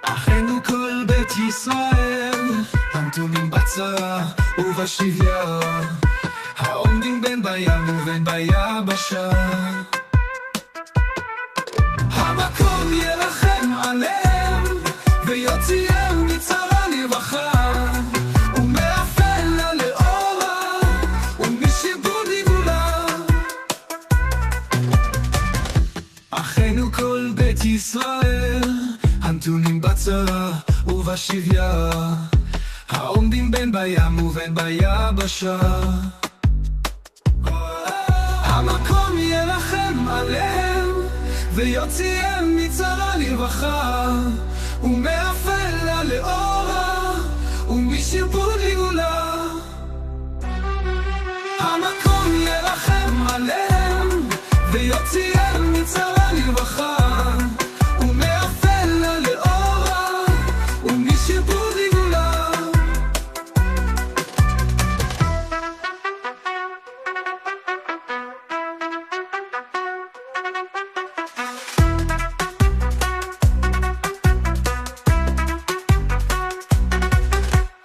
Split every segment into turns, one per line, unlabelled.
אחינו כל בית ישראל, הנתונים בצרה ובשוויה, העומדים בין בים ובין ביבשה. המקום ירחם עליהם ויוציאם מצרה לרווחה, ומאפלה לאורה ומשעבוד לגאולה. אחינו כל בית ישראל, הנתונים בצרה ובשוויה, העומדים בין בים ובין ביבשה. המקום ירחם עליהם ויוציאם מצרה לרווחה, ומאפלה לאורה ומשעבוד לגאולה. המקום ירחם עליהם ויוציאם מצרה לרווחה, ומאפלה לאורה ומשעבוד לגאולה.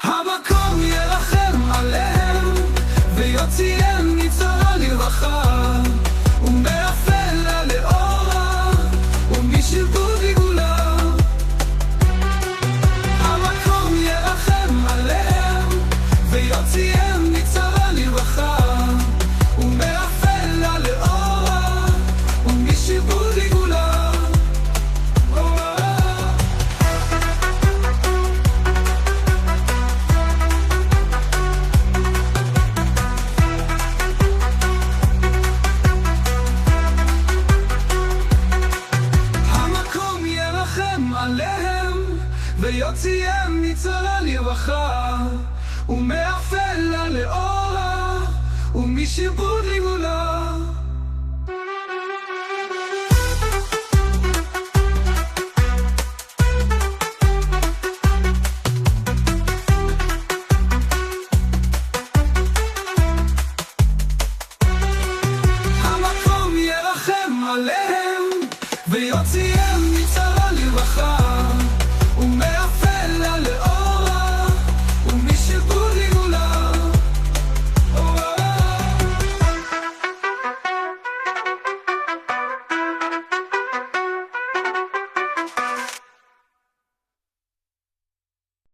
המקום ירחם עליהם ויוציאם מצרה לרווחה, ומאפלה לאורה ומשעבוד לגאולה. המקום ירחם עליהם ויוציאם מצרה לרווחה, ומאפלה לאורה ומשעבוד לגאולה. המקום ירחם עליהם ויוציאם מצרה לרווחה, ומאפלה לאורה ומשעבוד לגאולה.